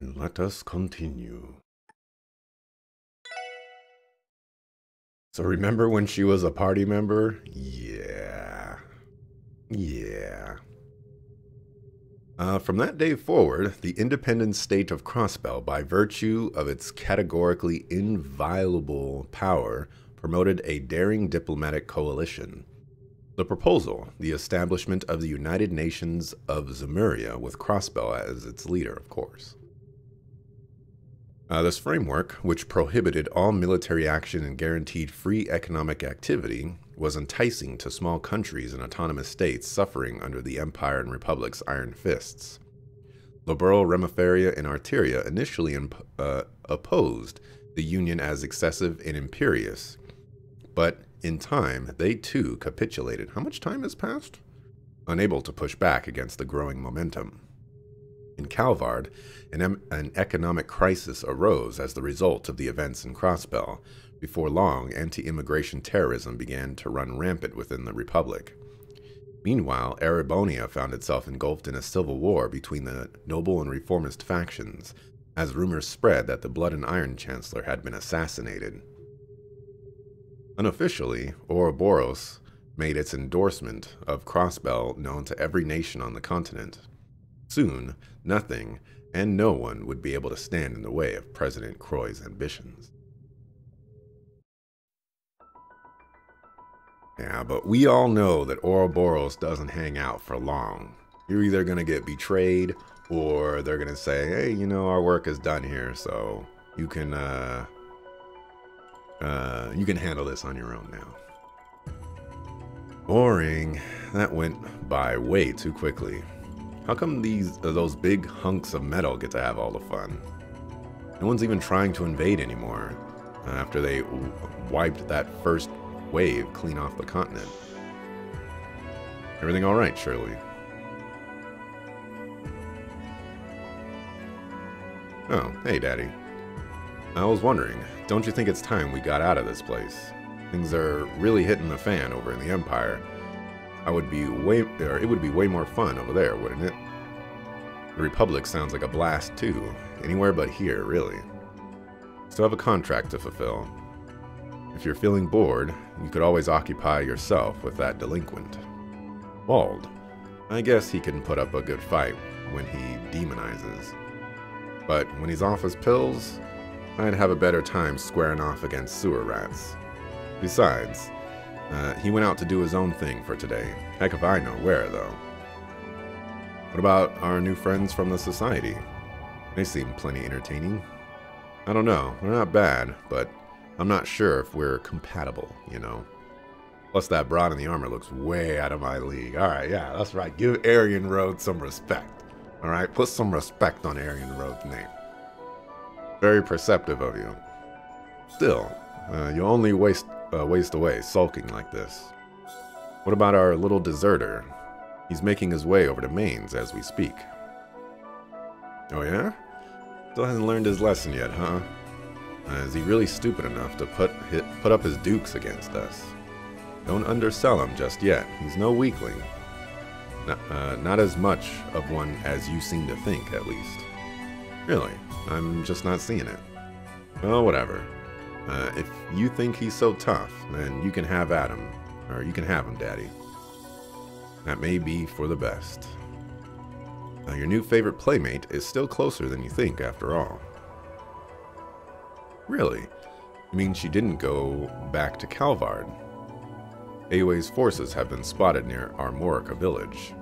Let us continue. So remember when she was a party member? Yeah. From that day forward, the independent state of Crossbell, by virtue of its categorically inviolable power, promoted a daring diplomatic coalition. The proposal, the establishment of the United Nations of Zemuria, with Crossbell as its leader, of course. This framework, which prohibited all military action and guaranteed free economic activity, was enticing to small countries and autonomous states suffering under the Empire and Republic's iron fists. Liberal Remiferia and Arteria initially opposed the Union as excessive and imperious, but in time they too capitulated. How much time has passed? Unable to push back against the growing momentum. In Calvard, an economic crisis arose as the result of the events in Crossbell. Before long, anti-immigration terrorism began to run rampant within the Republic. Meanwhile, Erebonia found itself engulfed in a civil war between the noble and reformist factions, as rumors spread that the Blood and Iron Chancellor had been assassinated. Unofficially, Ouroboros made its endorsement of Crossbell known to every nation on the continent. Soon, nothing and no one would be able to stand in the way of President Croix's ambitions. Yeah, but we all know that Ouroboros doesn't hang out for long. You're either going to get betrayed, or they're going to say, hey, you know, our work is done here, so you can handle this on your own now. Boring. That went by way too quickly. How come those big hunks of metal get to have all the fun? No one's even trying to invade anymore, after they wiped that first wave clean off the continent. Everything all right, Shirley? Oh, hey, Daddy. I was wondering, don't you think it's time we got out of this place? Things are really hitting the fan over in the Empire. It would be way more fun over there, wouldn't it? The Republic sounds like a blast too. Anywhere but here, really. Still have a contract to fulfill. If you're feeling bored, you could always occupy yourself with that delinquent. Bald. I guess he can put up a good fight when he demonizes. But when he's off his pills, I'd have a better time squaring off against sewer rats. Besides, he went out to do his own thing for today. Heck if I know where, though. What about our new friends from the Society? They seem plenty entertaining. I don't know, they're not bad, but I'm not sure if we're compatible, you know. Plus that broad in the armor looks way out of my league. Alright, yeah, that's right. Give Aryan Road some respect. Alright, put some respect on Aryan Road's name. Very perceptive of you. Still, you only waste away sulking like this. What about our little deserter? He's making his way over to Mainz as we speak. Oh yeah? Still hasn't learned his lesson yet, huh? Is he really stupid enough to put up his dukes against us? Don't undersell him just yet. He's no weakling. Not as much of one as you seem to think, at least. Really, I'm just not seeing it. Well, whatever. If you think he's so tough, then you can have at him. Or you can have him, Daddy. That may be for the best. Your new favorite playmate is still closer than you think, after all. Really? You mean she didn't go back to Calvard? Away's forces have been spotted near Armorica village.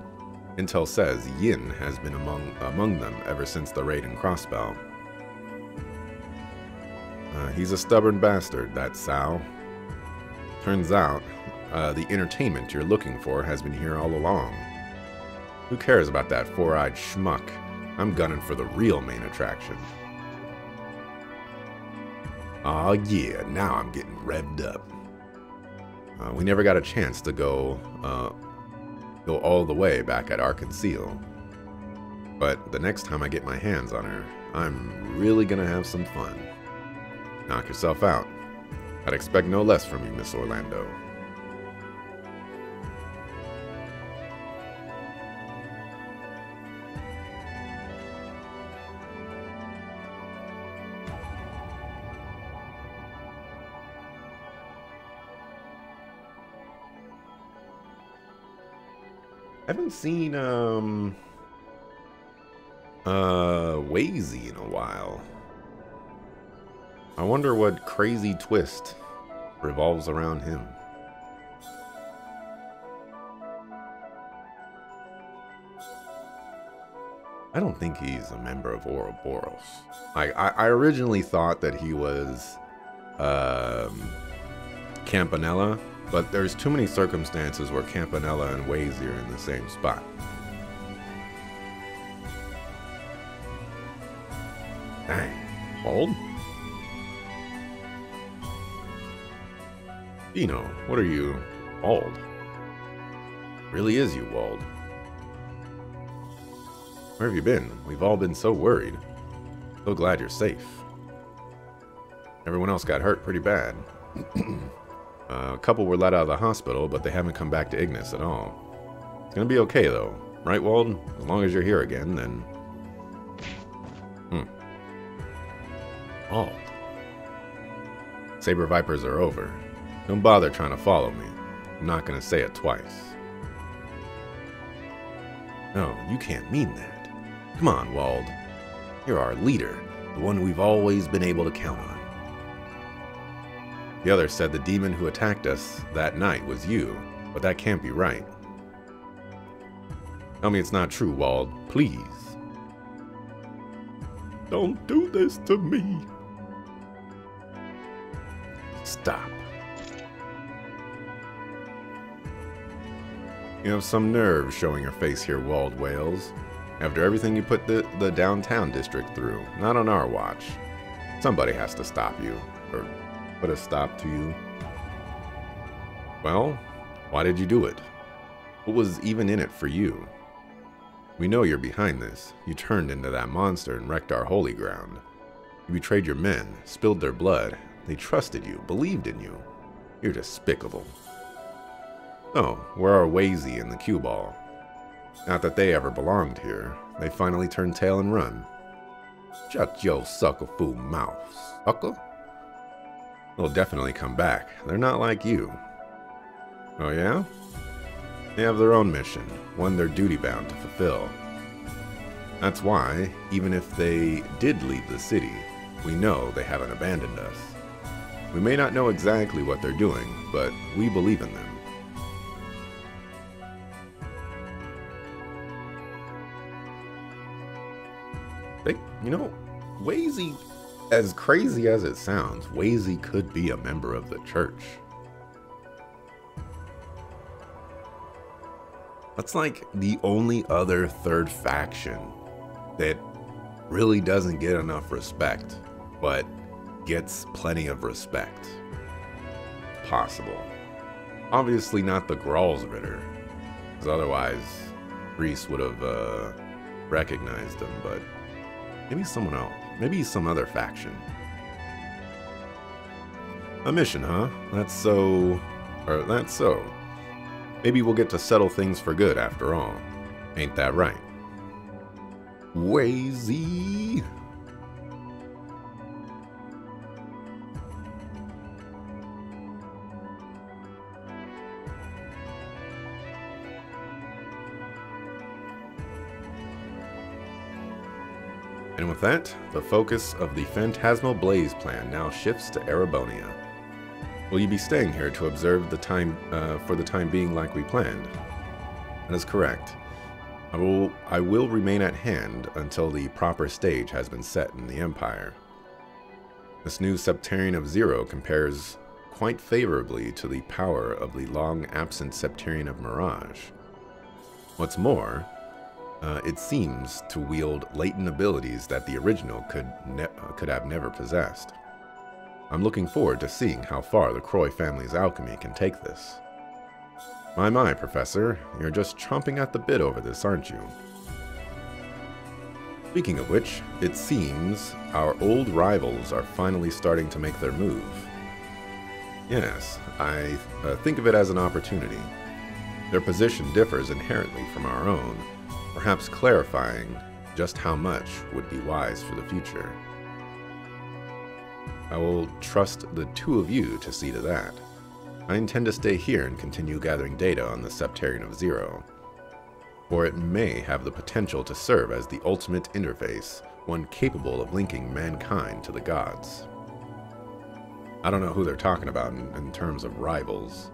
Intel says Yin has been among them ever since the raid in Crossbell. He's a stubborn bastard, that Sal. Turns out, the entertainment you're looking for has been here all along. Who cares about that four-eyed schmuck? I'm gunning for the real main attraction. Aw yeah, now I'm getting revved up. We never got a chance to go all the way back at Arkansas. But the next time I get my hands on her, I'm really gonna have some fun. Knock yourself out. I'd expect no less from you, Miss Orlando. I haven't seen, Wazy in a while. I wonder what crazy twist revolves around him. I don't think he's a member of Ouroboros. I originally thought that he was Campanella, but there's too many circumstances where Campanella and Wazy are in the same spot. Dang. Bald? Dino, what are you? Bald. Really is you, Wald. Where have you been? We've all been so worried. So glad you're safe. Everyone else got hurt pretty bad. A couple were let out of the hospital, but they haven't come back to Ignis at all. It's gonna be okay, though. Right, Wald? As long as you're here again, then... Wald. Saber Vipers are over. Don't bother trying to follow me. I'm not gonna say it twice. No, you can't mean that. Come on, Wald. You're our leader, the one we've always been able to count on. The other said the demon who attacked us that night was you, but that can't be right. Tell me it's not true, Wald, please. Don't do this to me. Stop. You have some nerve showing your face here, Wald Wales. After everything you put the downtown district through, not on our watch. Somebody has to stop you, or put a stop to you. Well, why did you do it? What was even in it for you? We know you're behind this. You turned into that monster and wrecked our holy ground. You betrayed your men, spilled their blood. They trusted you, believed in you. You're despicable. Oh, where are Wazy and the cue ball? Not that they ever belonged here. They finally turned tail and run. Shut your sucker-fool mouth, sucker. They'll definitely come back. They're not like you. Oh yeah? They have their own mission, one they're duty-bound to fulfill. That's why, even if they did leave the city, we know they haven't abandoned us. We may not know exactly what they're doing, but we believe in them. You know, Wazy, as crazy as it sounds, Wazy could be a member of the church. That's like the only other third faction that really doesn't get enough respect, but gets plenty of respect. Possible. Obviously not the Gralsritter, because otherwise Reese would have recognized him, but maybe someone else. Maybe some other faction. A mission, huh? That's so... Maybe we'll get to settle things for good after all. Ain't that right? Wazy! And with that, the focus of the Phantasmal Blaze plan now shifts to Erebonia. Will you be staying here to observe the time for the time being like we planned? That is correct. I will remain at hand until the proper stage has been set in the Empire. This new Septarian of Zero compares quite favorably to the power of the long-absent Septarian of Mirage. What's more, it seems to wield latent abilities that the original could have never possessed. I'm looking forward to seeing how far the Croy family's alchemy can take this. My, Professor, you're just chomping at the bit over this, aren't you? Speaking of which, it seems our old rivals are finally starting to make their move. Yes, I think of it as an opportunity. Their position differs inherently from our own, perhaps clarifying just how much would be wise for the future. I will trust the two of you to see to that. I intend to stay here and continue gathering data on the Septarian of Zero. or it may have the potential to serve as the ultimate interface, one capable of linking mankind to the gods. I don't know who they're talking about in terms of rivals.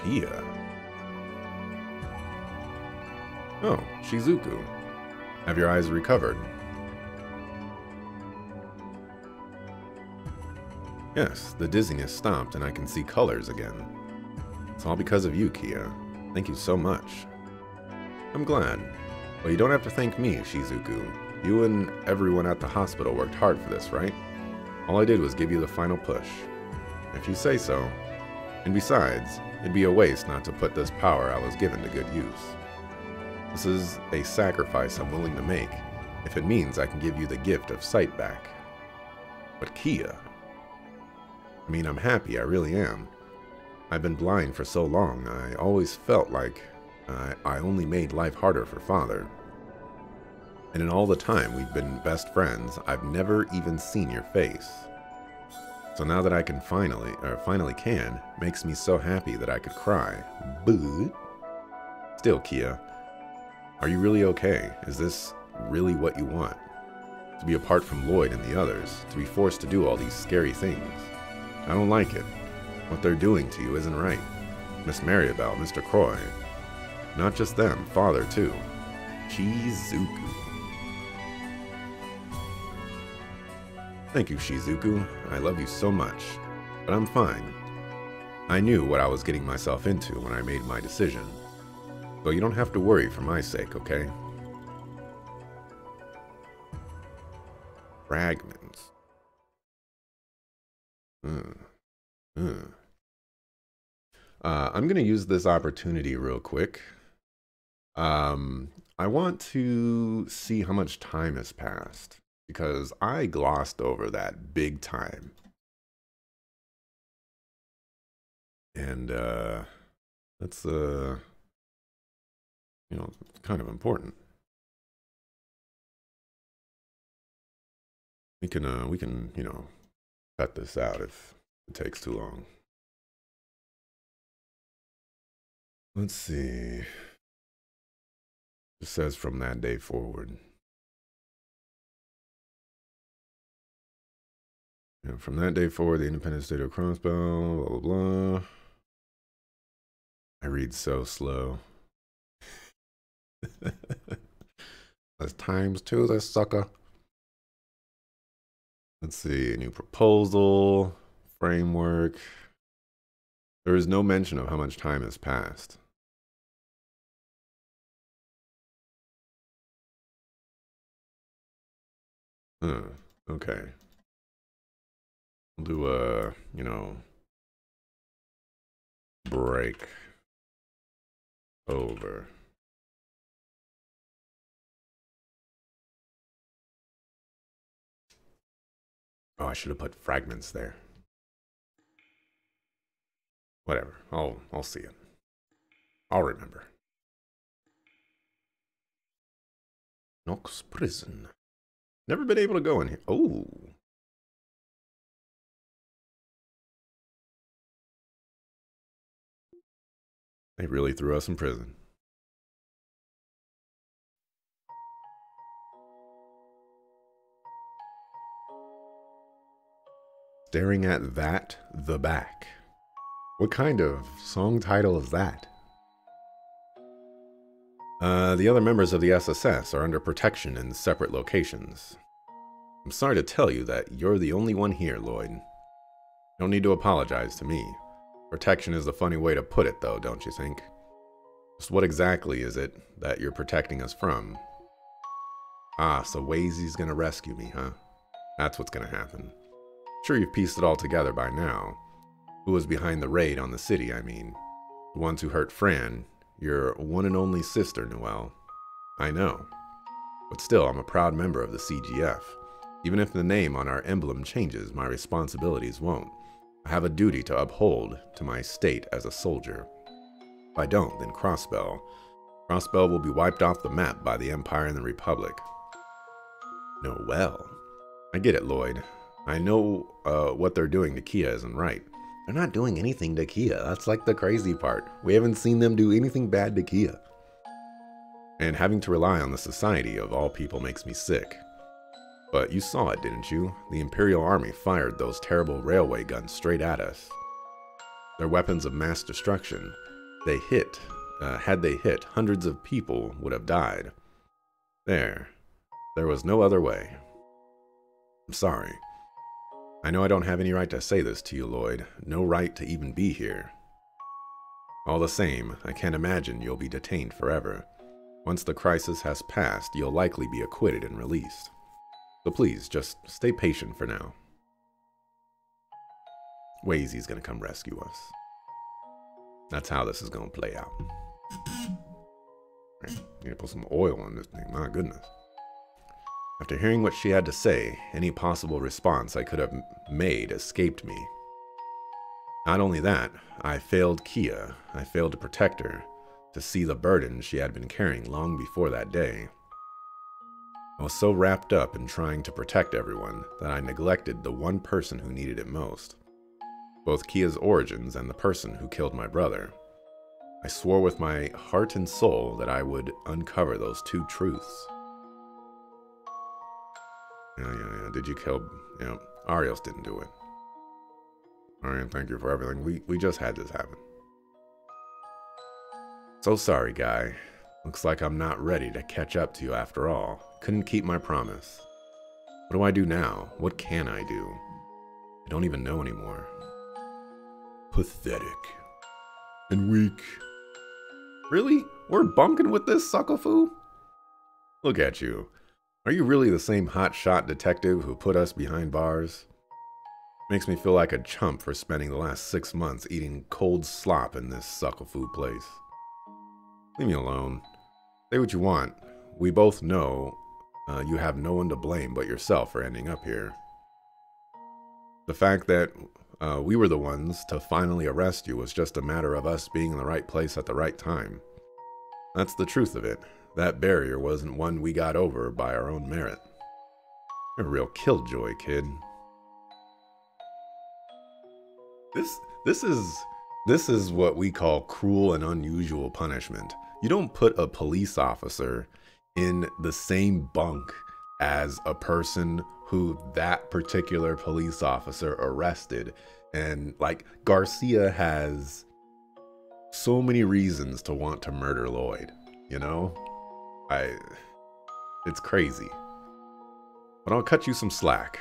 Kia. Oh, Shizuku. Have your eyes recovered? Yes, the dizziness stopped and I can see colors again. It's all because of you, Kia. Thank you so much. I'm glad. Well, you don't have to thank me, Shizuku. You and everyone at the hospital worked hard for this, right? All I did was give you the final push. If you say so. And besides, it'd be a waste not to put this power I was given to good use. This is a sacrifice I'm willing to make, if it means I can give you the gift of sight back. But Kia... I mean, I'm happy, I really am. I've been blind for so long, I always felt like I only made life harder for Father. And in all the time we've been best friends, I've never even seen your face. So now that I can finally can, makes me so happy that I could cry. But still, Kia, are you really okay? Is this really what you want? To be apart from Lloyd and the others, to be forced to do all these scary things. I don't like it. What they're doing to you isn't right. Miss Maribel, Mr. Croy. Not just them, Father too. Shizuku. Thank you, Shizuku. I love you so much. But I'm fine. I knew what I was getting myself into when I made my decision. So you don't have to worry for my sake, okay? Fragments. I'm going to use this opportunity real quick. I want to see how much time has passed, because I glossed over that big time. And that's you know, kind of important. We can, you know, cut this out if it takes too long. Let's see. It says from that day forward. And from that day forward, the independent state of Crossbow, blah, blah, blah. I read so slow. There's times to this sucker. Let's see, a new proposal, framework. There is no mention of how much time has passed. Okay. We'll do a, you know, break over. Oh, I should have put fragments there. Whatever. I'll see it. I'll remember. Knox Prison. Never been able to go in here. Oh. They really threw us in prison. Staring at that, the back. What kind of song title is that? The other members of the SSS are under protection in separate locations. I'm sorry to tell you that you're the only one here, Lloyd. You don't need to apologize to me. Protection is a funny way to put it, though, don't you think? Just what exactly is it that you're protecting us from? Ah, so Wazy's gonna rescue me, huh? That's what's gonna happen. Sure, you've pieced it all together by now. Who was behind the raid on the city, I mean. The ones who hurt Fran, your one and only sister, Noelle. I know. But still, I'm a proud member of the CGF. Even if the name on our emblem changes, my responsibilities won't. I have a duty to uphold to my state as a soldier. If I don't, then Crossbell, Crossbell will be wiped off the map by the Empire and the Republic. No, well. I get it, Lloyd. I know what they're doing to Kia isn't right. They're not doing anything to Kia. That's like the crazy part. We haven't seen them do anything bad to Kia. And having to rely on the society of all people makes me sick. But you saw it, didn't you? The Imperial Army fired those terrible railway guns straight at us. They're weapons of mass destruction. Had they hit, hundreds of people would have died. There was no other way. I'm sorry. I know I don't have any right to say this to you, Lloyd. No right to even be here. All the same, I can't imagine you'll be detained forever. Once the crisis has passed, you'll likely be acquitted and released. So please, just stay patient for now. Wazy's gonna come rescue us. That's how this is gonna play out. Right, need to put some oil on this thing, my goodness. After hearing what she had to say, any possible response I could have made escaped me. Not only that, I failed Kia. I failed to protect her, to see the burden she had been carrying long before that day. I was so wrapped up in trying to protect everyone that I neglected the one person who needed it most. Both Kia's origins and the person who killed my brother. I swore with my heart and soul that I would uncover those two truths. Yeah. Did you kill... Arios didn't do it. Alright, thank you for everything. We just had this happen. So sorry, guy. Looks like I'm not ready to catch up to you after all. Couldn't keep my promise. What do I do now? What can I do? I don't even know anymore. Pathetic. And weak. Really? We're bunking with this suckafoo? Look at you. Are you really the same hotshot detective who put us behind bars? Makes me feel like a chump for spending the last 6 months eating cold slop in this suckafoo place. Leave me alone. Say what you want. We both know you have no one to blame but yourself for ending up here. The fact that we were the ones to finally arrest you was just a matter of us being in the right place at the right time. That's the truth of it. That barrier wasn't one we got over by our own merit. You're a real killjoy, kid. This is what we call cruel and unusual punishment. You don't put a police officer in the same bunk as a person who that particular police officer arrested. And like, Garcia has so many reasons to want to murder Lloyd, you know? It's crazy. But I'll cut you some slack.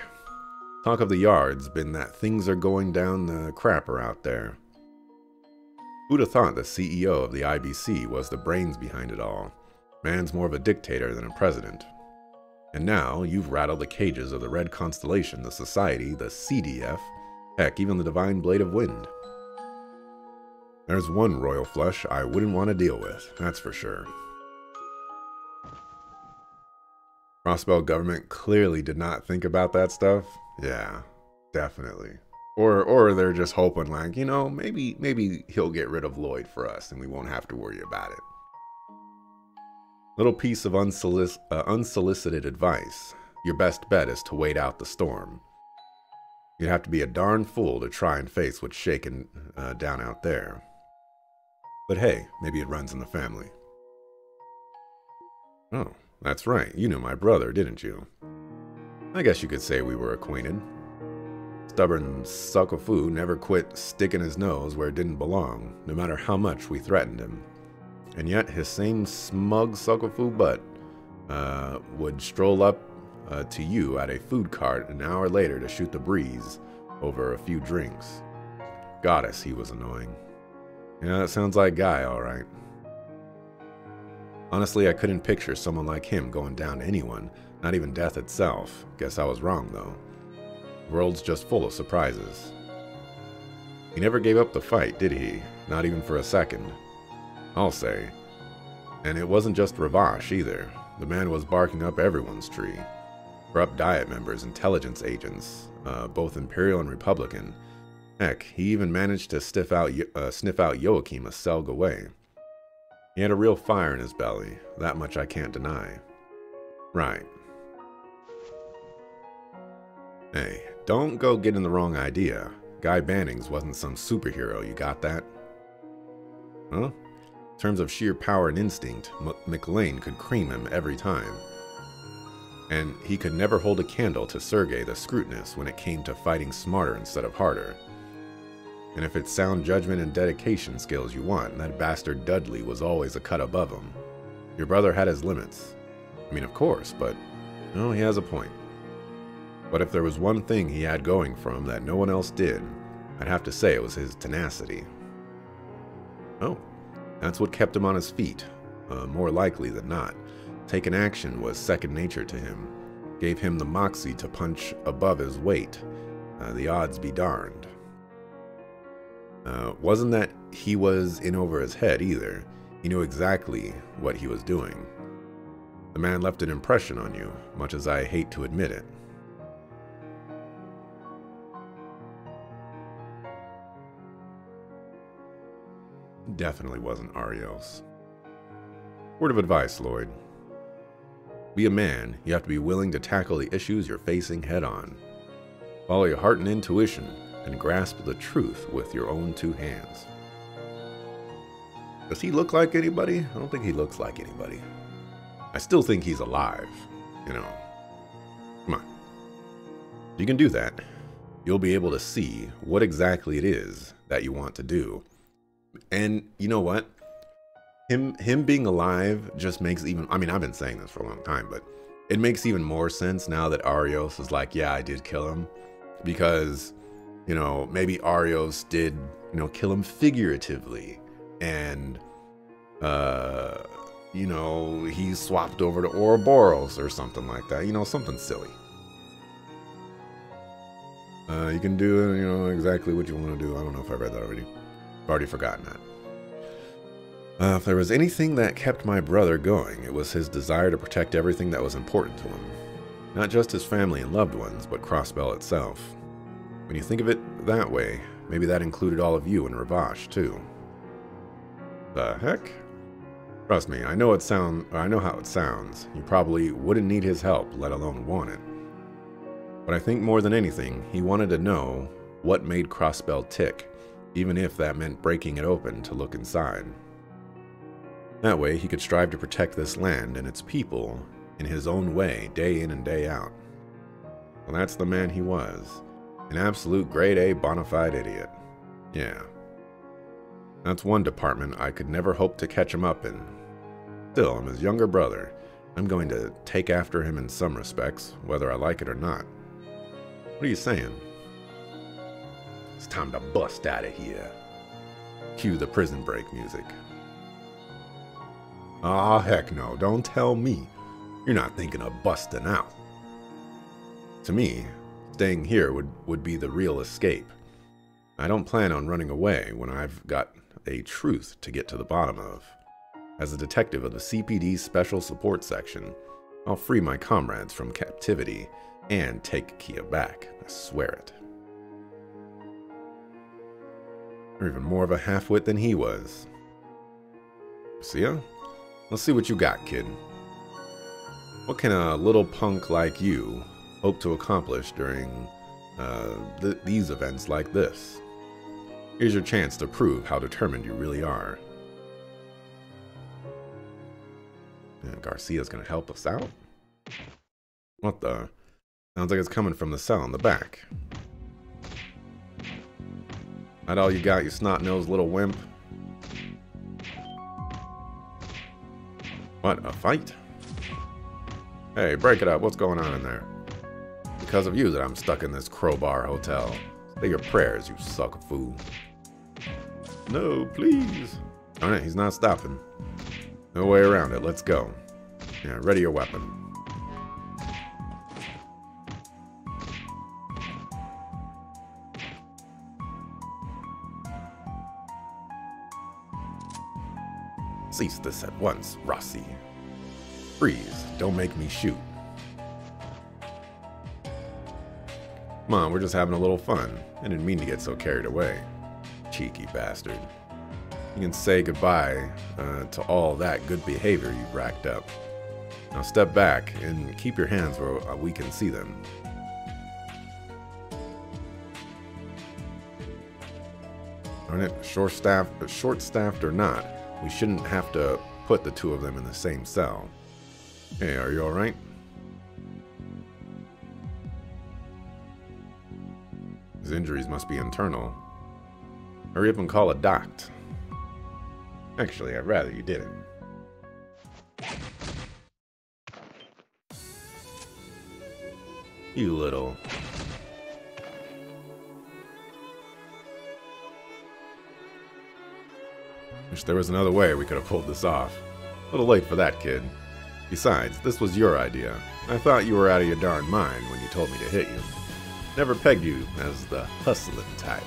Talk of the yard's been that things are going down the crapper out there. Who'd have thought the CEO of the IBC was the brains behind it all? Man's more of a dictator than a president. And now you've rattled the cages of the Red Constellation, the Society, the CDF, heck, even the Divine Blade of Wind. There's one royal flush I wouldn't want to deal with, that's for sure. Crossbell government clearly did not think about that stuff. Yeah, definitely. Or they're just hoping, like, you know, maybe he'll get rid of Lloyd for us and we won't have to worry about it. Little piece of unsolicited advice. Your best bet is to wait out the storm. You'd have to be a darn fool to try and face what's shaking down out there. But hey, maybe it runs in the family. Oh, that's right. You knew my brother, didn't you? I guess you could say we were acquainted. Stubborn suckafoo never quit sticking his nose where it didn't belong, no matter how much we threatened him. And yet his same smug suckafoo butt would stroll up to you at a food cart an hour later to shoot the breeze over a few drinks. Goddess, he was annoying. Yeah, that sounds like Guy, all right. Honestly, I couldn't picture someone like him going down to anyone, not even death itself. Guess I was wrong, though. The world's just full of surprises. He never gave up the fight, did he? Not even for a second. I'll say. And it wasn't just Ravash, either. The man was barking up everyone's tree. Corrupt Diet members, intelligence agents, both Imperial and Republican. Heck, he even managed to sniff out Joachim a Selg away. He had a real fire in his belly, that much I can't deny. Right. Hey, don't go getting the wrong idea. Guy Bannings wasn't some superhero, you got that? Huh? In terms of sheer power and instinct, McLean could cream him every time. And he could never hold a candle to Sergei the Scrutinous when it came to fighting smarter instead of harder. And if it's sound judgment and dedication skills you want, that bastard Dudley was always a cut above him. Your brother had his limits. I mean, of course, but, no, he has a point. But if there was one thing he had going for him that no one else did, I'd have to say it was his tenacity. Oh, that's what kept him on his feet, more likely than not. Taking action was second nature to him, gave him the moxie to punch above his weight. The odds be darned. Wasn't that he was in over his head either. He knew exactly what he was doing. The man left an impression on you, much as I hate to admit it. Definitely wasn't Arios. Word of advice, Lloyd. Be a man, you have to be willing to tackle the issues you're facing head on. Follow your heart and intuition, and grasp the truth with your own two hands. Does he look like anybody? I don't think he looks like anybody. I still think he's alive, you know. Come on. You can do that. You'll be able to see what exactly it is that you want to do. And you know what? Him being alive just makes even, I mean, I've been saying this for a long time, but it makes even more sense now that Arios is like, yeah, I did kill him. Because, you know, maybe Arios did, you know, kill him figuratively. And, you know, he swapped over to Ouroboros or something like that. You know, something silly. You can do, you know, exactly what you want to do. I don't know if I read that already. I've already forgotten that. If there was anything that kept my brother going, it was his desire to protect everything that was important to him. Not just his family and loved ones, but Crossbell itself. When you think of it that way, maybe that included all of you and Ravash, too. The heck? Trust me, I know how it sounds. You probably wouldn't need his help, let alone want it. But I think more than anything, he wanted to know what made Crossbell tick, even if that meant breaking it open to look inside. That way, he could strive to protect this land and its people in his own way, day in and day out. Well, that's the man he was. An absolute grade A bona fide idiot. Yeah. That's one department I could never hope to catch him up in. Still, I'm his younger brother. I'm going to take after him in some respects, whether I like it or not. What are you saying? It's time to bust out of here. Cue the prison break music. Aw, heck no, don't tell me. You're not thinking of busting out. To me, staying here would be the real escape. I don't plan on running away when I've got a truth to get to the bottom of. As a detective of the CPD's Special Support Section, I'll free my comrades from captivity and take Kia back. I swear it. You're even more of a half-wit than he was. See ya? Let's see what you got, kid. What can a little punk like you hope to accomplish during these events like this? Here's your chance to prove how determined you really are. And Garcia's gonna help us out? What the? Sounds like it's coming from the cell in the back. That all you got, you snot-nosed little wimp? What, a fight? Hey, break it up. What's going on in there? Because of you that I'm stuck in this crowbar hotel. Say your prayers, you sucker fool. No, please. Alright, he's not stopping. No way around it. Let's go. Yeah, ready your weapon. Cease this at once, Rossi. Freeze. Don't make me shoot. Come on, we're just having a little fun. I didn't mean to get so carried away. Cheeky bastard. You can say goodbye to all that good behavior you've racked up. Now step back and keep your hands where we can see them. Darn it, short-staffed or not, we shouldn't have to put the two of them in the same cell. Hey, are you alright? His injuries must be internal. Hurry up and call a doct. Actually, I'd rather you didn't. You little... Wish there was another way we could have pulled this off. A little late for that, kid. Besides, this was your idea. I thought you were out of your darn mind when you told me to hit you. Never pegged you as the hustling type.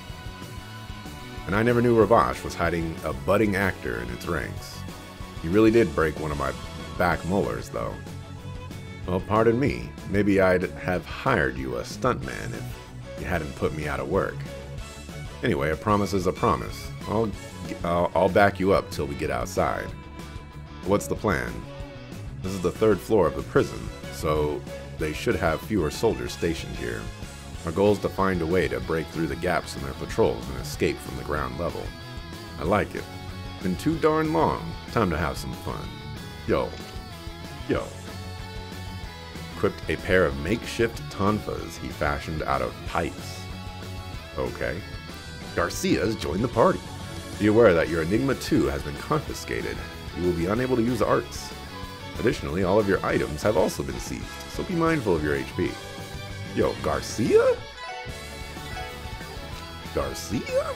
And I never knew Ravash was hiding a budding actor in its ranks. You really did break one of my back molars, though. Well, pardon me. Maybe I'd have hired you a stuntman if you hadn't put me out of work. Anyway, a promise is a promise. I'll back you up till we get outside. What's the plan? This is the 3rd floor of the prison, so they should have fewer soldiers stationed here. Our goal is to find a way to break through the gaps in their patrols and escape from the ground level. I like it. Been too darn long. Time to have some fun. Yo. Equipped a pair of makeshift tonfas he fashioned out of pipes. Okay. Garcia's joined the party. Be aware that your Enigma 2 has been confiscated. You will be unable to use arts. Additionally, all of your items have also been seized, so be mindful of your HP. Yo, Garcia? Garcia?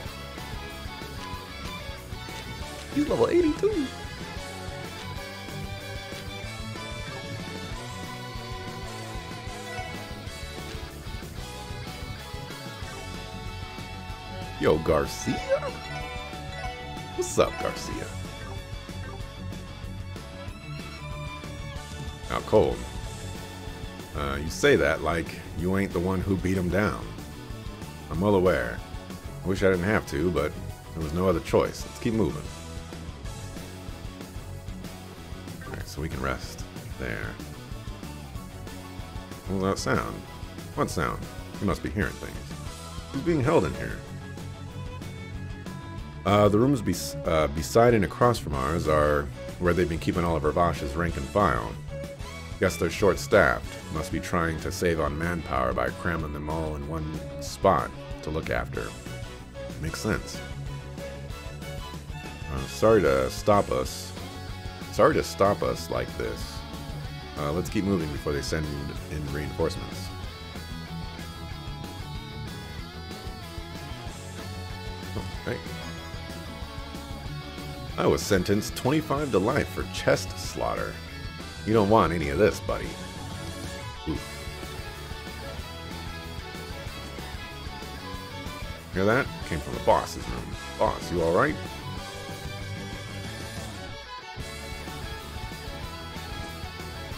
He's level 82. Yo, Garcia? What's up, Garcia? Now, Cold. You say that like you ain't the one who beat him down. I'm well aware. I wish I didn't have to, but there was no other choice. Let's keep moving. Alright, so we can rest there. What was that sound? What sound? You must be hearing things. Who's being held in here? The rooms beside and across from ours are where they've been keeping all of Ravash's rank and file. Guess they're short-staffed. Must be trying to save on manpower by cramming them all in one spot to look after. Makes sense. Sorry to stop us like this. Let's keep moving before they send in reinforcements. Okay. I was sentenced 25 to life for chest slaughter. You don't want any of this, buddy. Oof. Hear that? Came from the boss's room. Boss, you alright?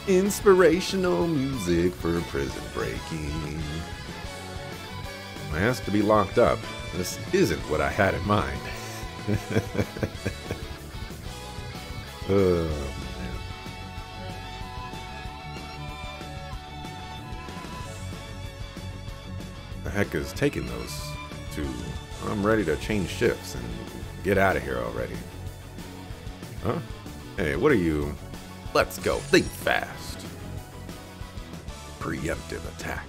Inspirational music for prison breaking. I asked to be locked up. This isn't what I had in mind. Man. The heck is taking those two? I'm ready to change shifts and get out of here already. Huh? Hey, what are you? Let's go. Think fast. Preemptive attack.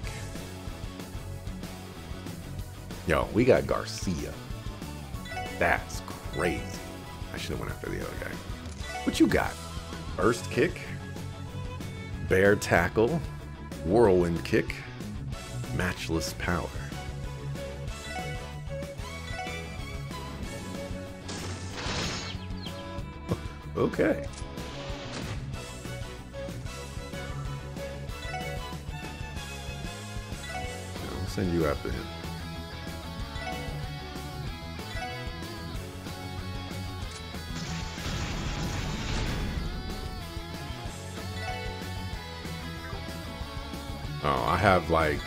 Yo, we got Garcia. That's crazy. I should have went after the other guy. What you got? Burst kick? Bear tackle? Whirlwind kick? Matchless power. Okay. I'll send you after him. Oh, I have like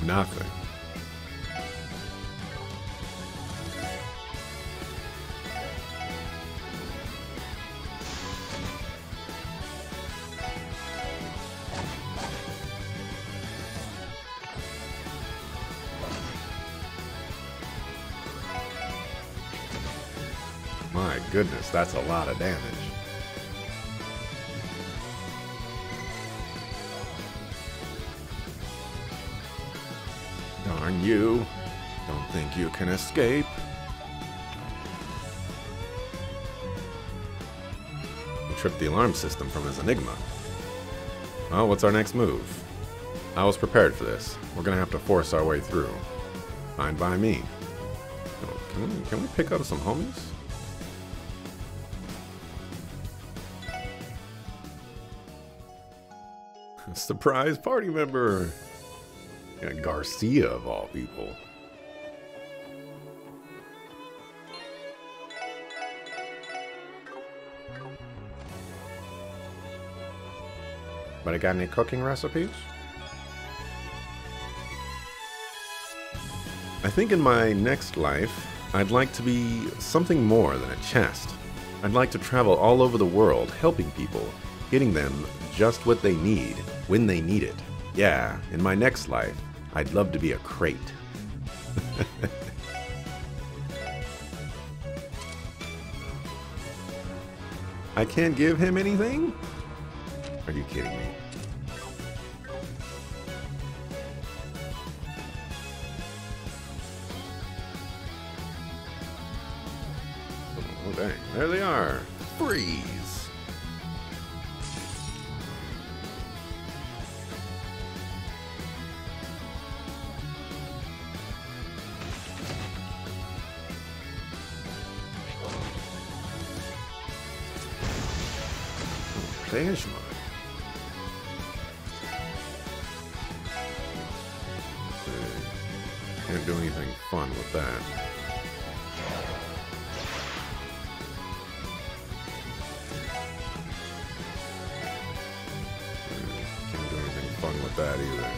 nothing. goodness, that's a lot of damage. Darn you. Don't think you can escape. He tripped the alarm system from his Enigma. Well, what's our next move? I was prepared for this. We're gonna have to force our way through. Fine by me. Oh, can we pick up some homies? Surprise party member! Yeah, Garcia of all people. But I got any cooking recipes? I think in my next life, I'd like to be something more than a chest. I'd like to travel all over the world, helping people, getting them just what they need, when they need it. Yeah, in my next life, I'd love to be a crate. I can't give him anything? Are you kidding me? Oh, dang. There they are. Freeze! Plasma. Can't do anything fun with that. Can't do anything fun with that either.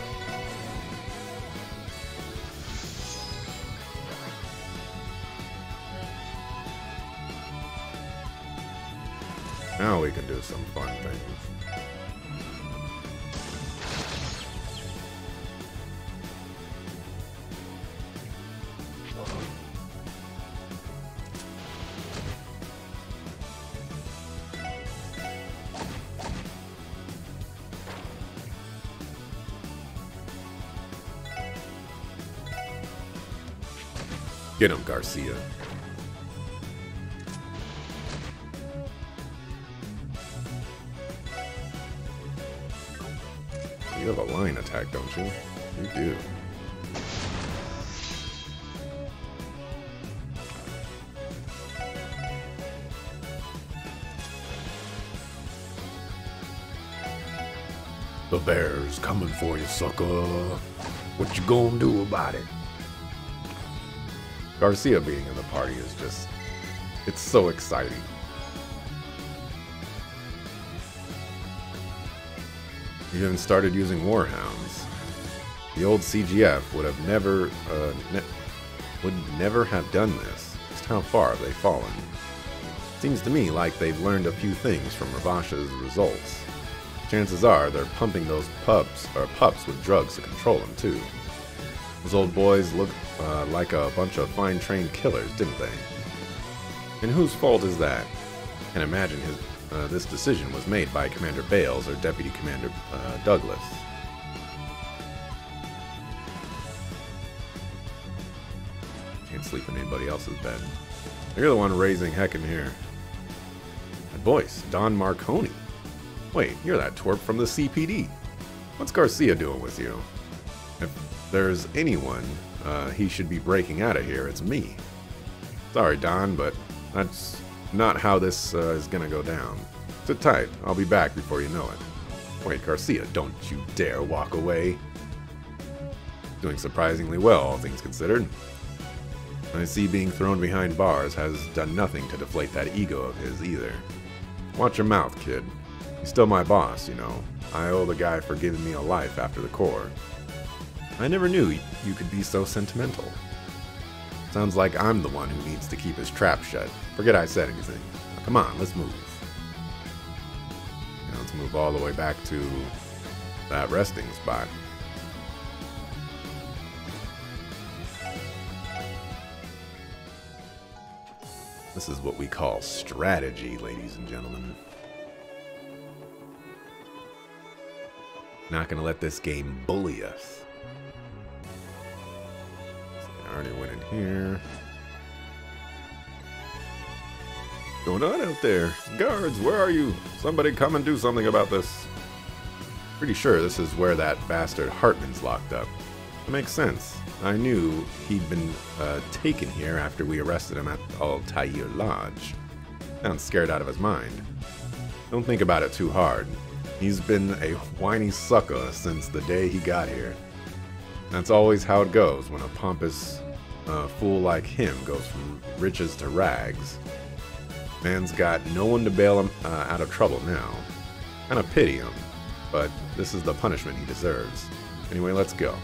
Now we can do some fun things. Get him, Garcia. You have a line attack, don't you? You do. The bear's coming for you, sucker. What you gonna do about it? Garcia being in the party is just... it's so exciting. You even started using warhounds. The old CGF would have never, would never have done this. Just how far have they fallen? Seems to me like they've learned a few things from Ravasha's results. Chances are they're pumping those pups with drugs to control them too. Those old boys look like a bunch of fine-trained killers, didn't they? And whose fault is that? I can imagine this decision was made by Commander Bales or Deputy Commander Douglas. Can't sleep in anybody else's bed. You're the one raising heck in here. My voice, Don Marconi. Wait, you're that twerp from the CPD. What's Garcia doing with you? If there's anyone he should be breaking out of here, it's me. Sorry, Don, but that's not how this is gonna go down. Sit tight, I'll be back before you know it. Wait, Garcia, don't you dare walk away. Doing surprisingly well, all things considered. I see being thrown behind bars has done nothing to deflate that ego of his either. Watch your mouth, kid. He's still my boss, you know. I owe the guy for giving me a life after the Corps. I never knew you could be so sentimental. Sounds like I'm the one who needs to keep his trap shut. Forget I said anything. Now, come on, let's move. Now let's move all the way back to that resting spot. This is what we call strategy, ladies and gentlemen. Not gonna let this game bully us. I already went in here. What's going on out there? Guards, where are you? Somebody come and do something about this. Pretty sure this is where that bastard Hartman's locked up. It makes sense. I knew he'd been taken here after we arrested him at Altair Lodge. Sounds scared out of his mind. Don't think about it too hard. He's been a whiny sucker since the day he got here. That's always how it goes when a pompous fool like him goes from riches to rags. Man's got no one to bail him out of trouble now. Kinda pity him, but this is the punishment he deserves. Anyway, let's go.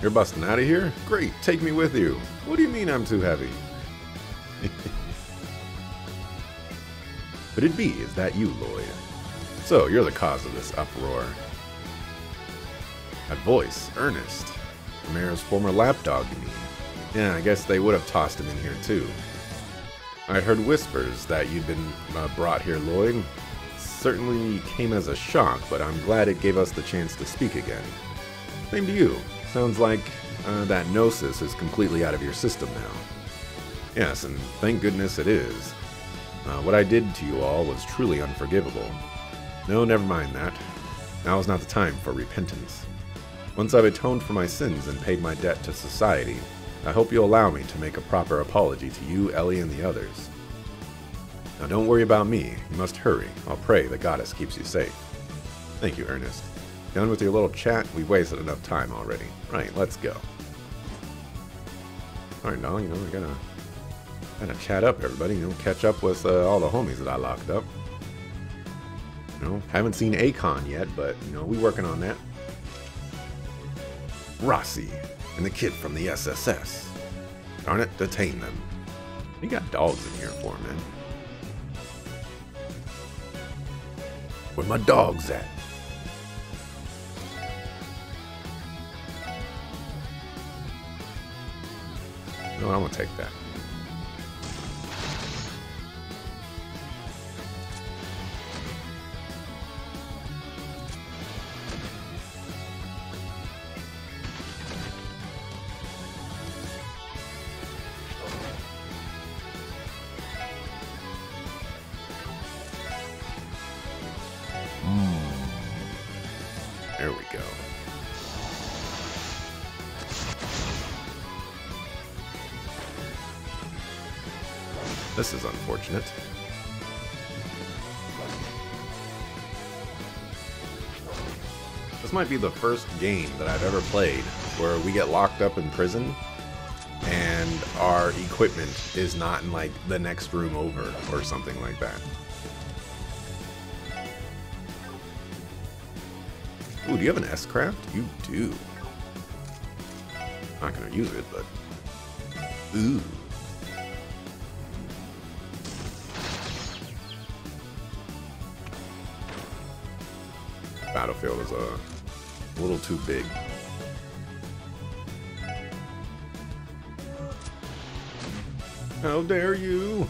You're busting out of here? Great, take me with you. What do you mean I'm too heavy? But it be, is that you, Lloyd? So, you're the cause of this uproar. That voice, Ernest. The mayor's former lapdog, you mean? Yeah, I guess they would have tossed him in here too. I heard whispers that you'd been brought here, Lloyd. Certainly came as a shock, but I'm glad it gave us the chance to speak again. Same to you. Sounds like that gnosis is completely out of your system now. Yes, and thank goodness it is. What I did to you all was truly unforgivable. No, never mind that. Now is not the time for repentance. Once I've atoned for my sins and paid my debt to society, I hope you'll allow me to make a proper apology to you, Ellie, and the others. Now don't worry about me. You must hurry. I'll pray the goddess keeps you safe. Thank you, Ernest. Done with your little chat? We've wasted enough time already. Right, let's go. Alright, now, we gotta chat up, everybody. Catch up with all the homies that I locked up. Haven't seen Akon yet, but, we working on that. Rossi and the kid from the SSS. Darn it, detain them. You got dogs in here for, man. Where my dogs at? No, I'm gonna take that. There we go. This is unfortunate. This might be the first game that I've ever played where we get locked up in prison and our equipment is not in like the next room over or something like that. Ooh, do you have an S-Craft? You do. Not gonna use it, but... Ooh. Battlefield is a little too big. How dare you?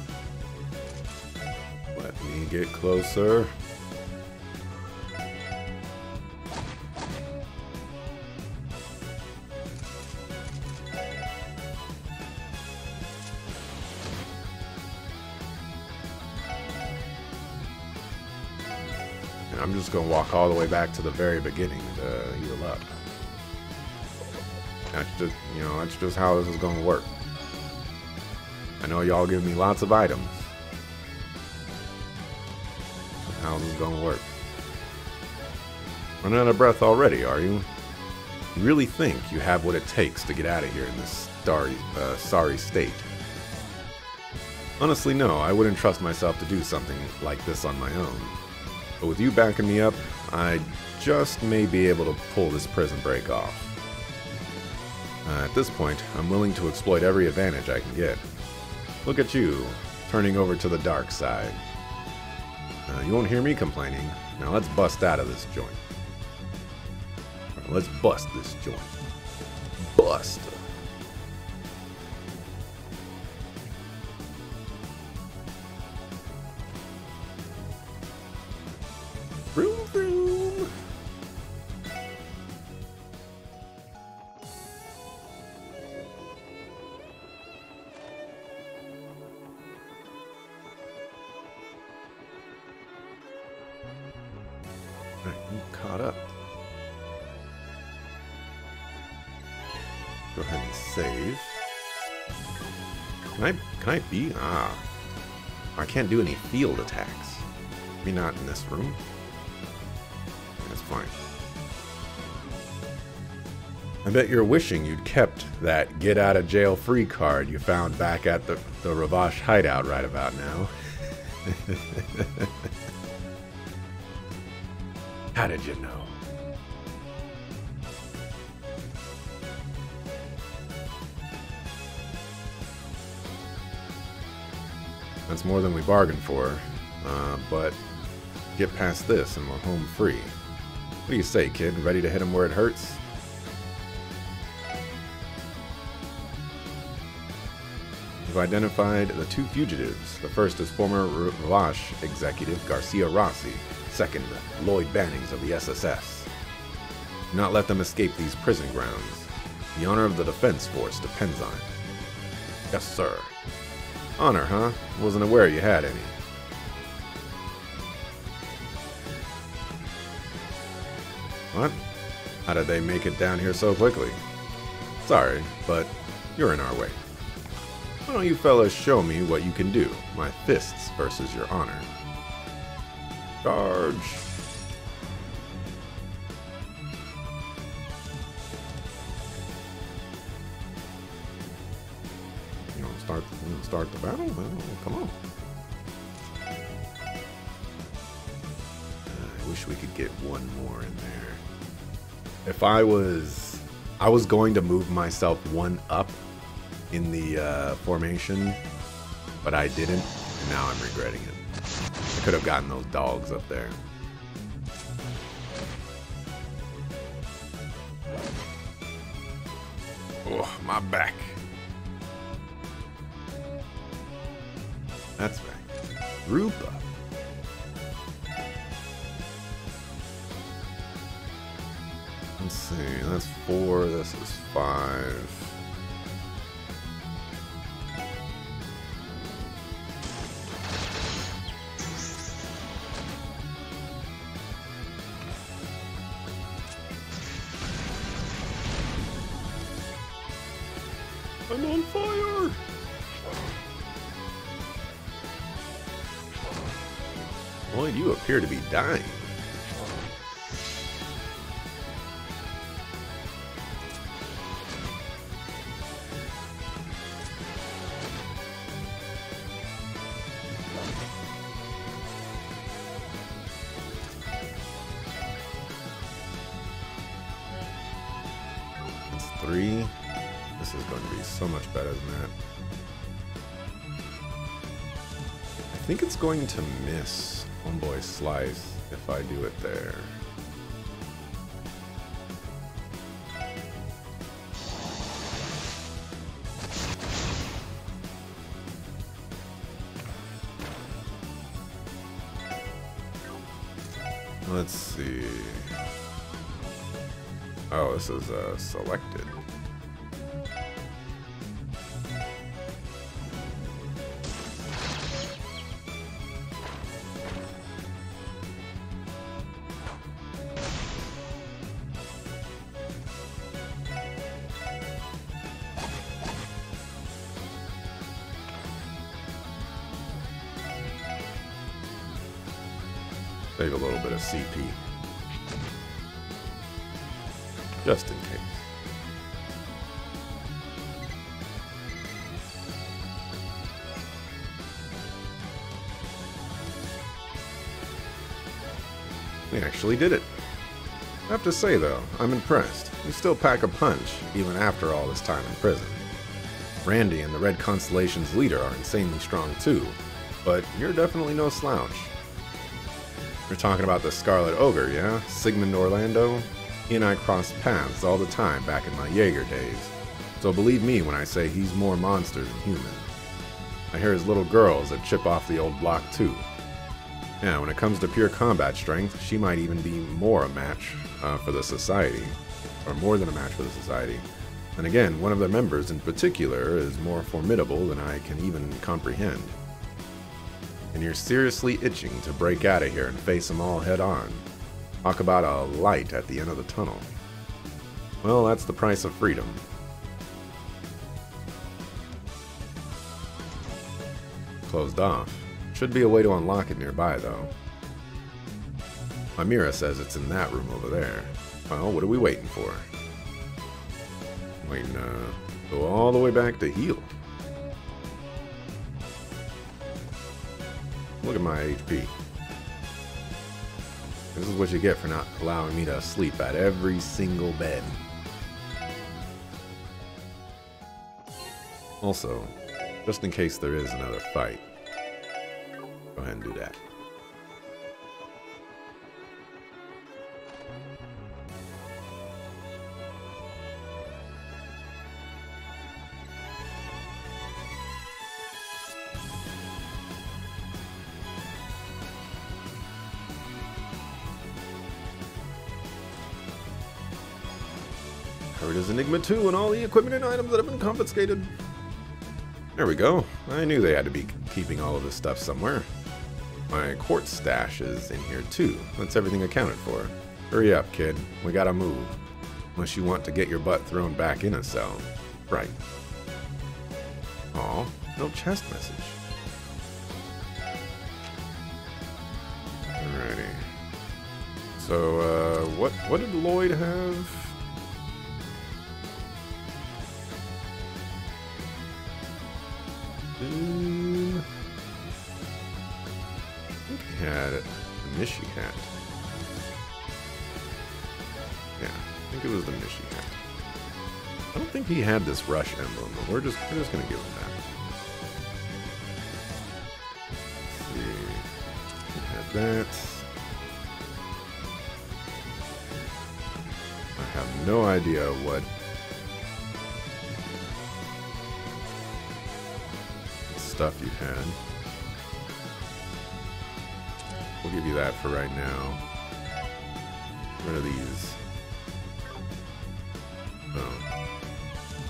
Let me get closer. I'm just gonna walk all the way back to the very beginning to heal up. That's just how this is gonna work. I know y'all give me lots of items. That's how this is gonna work. Running out of breath already, are you? You really think you have what it takes to get out of here in this sorry state? Honestly, no, I wouldn't trust myself to do something like this on my own. But with you backing me up, I just may be able to pull this prison break off. At this point, I'm willing to exploit every advantage I can get. Look at you, turning over to the dark side. You won't hear me complaining. Now let's bust out of this joint. Let's bust this joint. Bust! Alright, I'm caught up. Go ahead and save. Can I be? Ah. I can't do any field attacks. Maybe not in this room. That's fine. I bet you're wishing you'd kept that get out of jail free card you found back at the Ravash hideout right about now. How did you know? That's more than we bargained for, but get past this and we're home free. What do you say, kid? Ready to hit him where it hurts? You've identified the two fugitives. The first is former Ravash executive Garcia Rossi. Second, Lloyd Bannings of the SSS. Do not let them escape these prison grounds. The honor of the defense force depends on it. Yes, sir. Honor, huh? Wasn't aware you had any. What? How did they make it down here so quickly? Sorry, but you're in our way. Why don't you fellas show me what you can do? My fists versus your honor. Charge! You don't start the battle? Well, come on. I wish we could get one more in there. If I was going to move myself one up in the formation, but I didn't, and now I'm regretting it. I could have gotten those dogs up there. Oh, my back. That's right. Rupa. Let's see, that's 4, this is 5. I'm on fire! Lloyd, you appear to be dying. That's 3. This is going to be so much better than that. I think it's going to miss Homeboy Slice if I do it there. Let's see. Oh, this is selected. Save a little bit of CP. Just in case. We actually did it. I have to say though, I'm impressed. You still pack a punch, even after all this time in prison. Randy and the Red Constellation's leader are insanely strong too, but you're definitely no slouch. You're talking about the Scarlet Ogre, yeah? Sigmund Orlando? He and I crossed paths all the time back in my Jaeger days. So believe me when I say he's more monster than human. I hear his little girls that chip off the old block too. Yeah, when it comes to pure combat strength, she might even be more a match for the Society. Or more than a match for the Society. And again, one of their members in particular is more formidable than I can even comprehend. And you're seriously itching to break out of here and face them all head on. Talk about a light at the end of the tunnel. Well, that's the price of freedom. Closed off. Should be a way to unlock it nearby, though. My mirror says it's in that room over there. Well, what are we waiting for? Waiting to go all the way back to heal. Look at my HP. This is what you get for not allowing me to sleep at every single bed. Also, just in case there is another fight, go ahead and do that. Covered as Enigma 2 and all the equipment and items that have been confiscated. There we go. I knew they had to be keeping all of this stuff somewhere. My quartz stash is in here too. That's everything accounted for. Hurry up, kid. We gotta move. Unless you want to get your butt thrown back in a cell. Right. Aw, no chest message. Alrighty. So, what did Lloyd have? I think he had a Nishi hat. Yeah, I think it was the Nishi hat. I don't think he had this rush emblem, but we're just gonna give him that. Let's see. He had that. I have no idea what stuff you had. We'll give you that for right now. Get rid of these. Oh.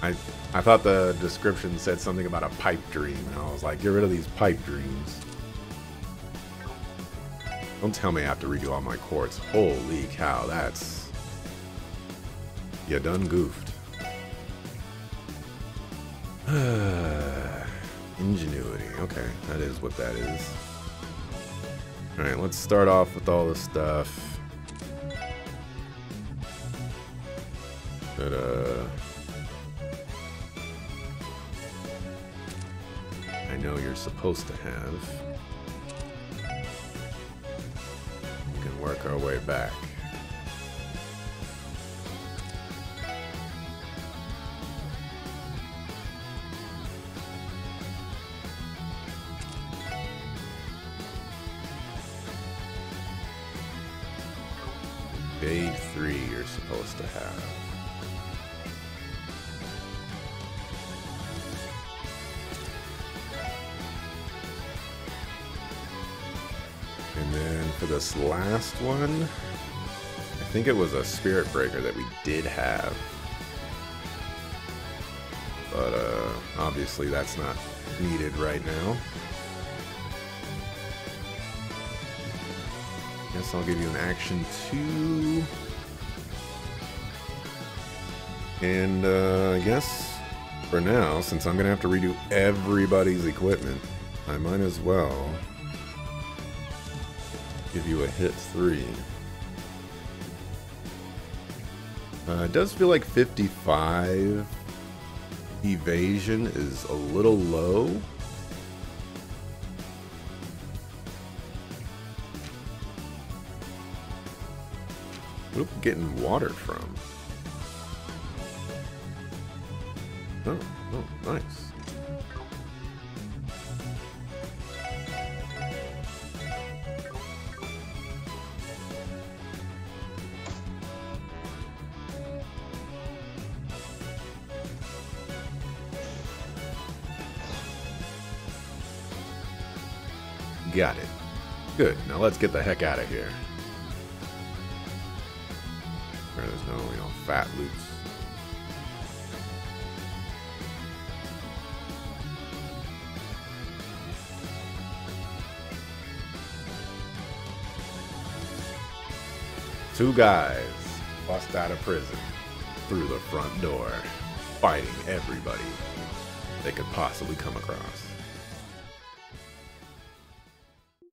I thought the description said something about a pipe dream, and I was like, get rid of these pipe dreams. Don't tell me I have to redo all my quartz. Holy cow, that's... You done goofed. Ingenuity. Okay, that is what that is. Alright, let's start off with all this stuff that, I know you're supposed to have. We can work our way back. Grade 3 you're supposed to have. And then for this last one, I think it was a Spirit Breaker that we did have. But obviously that's not needed right now. Guess I'll give you an action 2. And I guess for now, since I'm going to have to redo everybody's equipment, I might as well give you a hit 3. It does feel like 55 evasion is a little low. What are we getting water from? Oh, nice. Got it. Good. Now let's get the heck out of here. Where there's no, fat loops. Two guys bust out of prison through the front door, fighting everybody they could possibly come across.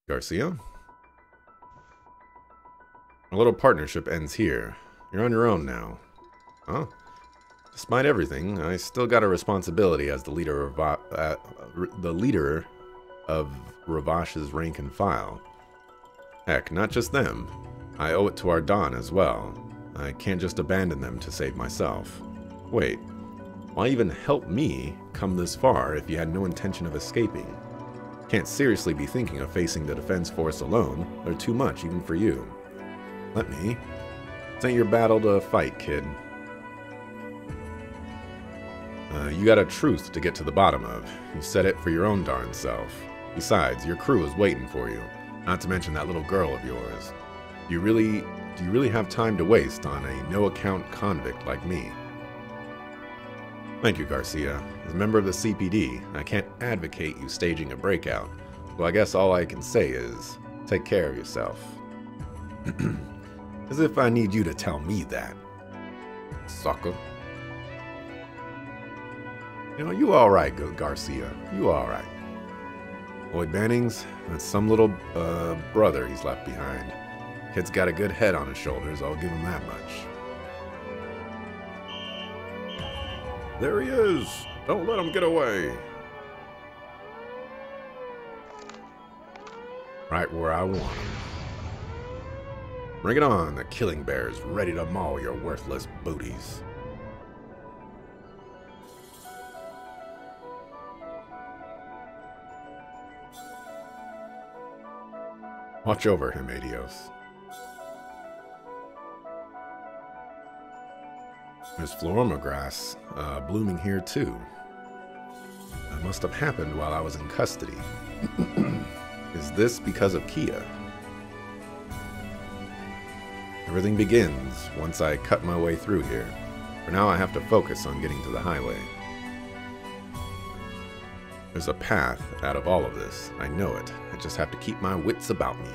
Garcia? Our little partnership ends here. You're on your own now. Huh? Despite everything, I still got a responsibility as the leader of Ravash's rank and file. Heck, not just them. I owe it to our Don as well. I can't just abandon them to save myself. Wait, why even help me come this far if you had no intention of escaping? Can't seriously be thinking of facing the defense force alone. They're too much even for you. Let me. This ain't your battle to fight, kid. You got a truth to get to the bottom of. You said it for your own darn self. Besides, your crew is waiting for you. Not to mention that little girl of yours. Do you really have time to waste on a no-account convict like me? Thank you, Garcia. As a member of the CPD, I can't advocate you staging a breakout. So I guess all I can say is, take care of yourself. As if I need you to tell me that. Sucker. You know, you alright, Garcia. You alright. Lloyd Bannings, that's some little brother he's left behind. Kid's got a good head on his shoulders, I'll give him that much. There he is! Don't let him get away! Right where I want him. Bring it on, the killing bear's ready to maul your worthless booties. Watch over him, Adios. There's Floroma grass blooming here too. That must have happened while I was in custody. Is this because of Kia? Everything begins once I cut my way through here. For now I have to focus on getting to the highway. There's a path out of all of this. I know it. I just have to keep my wits about me.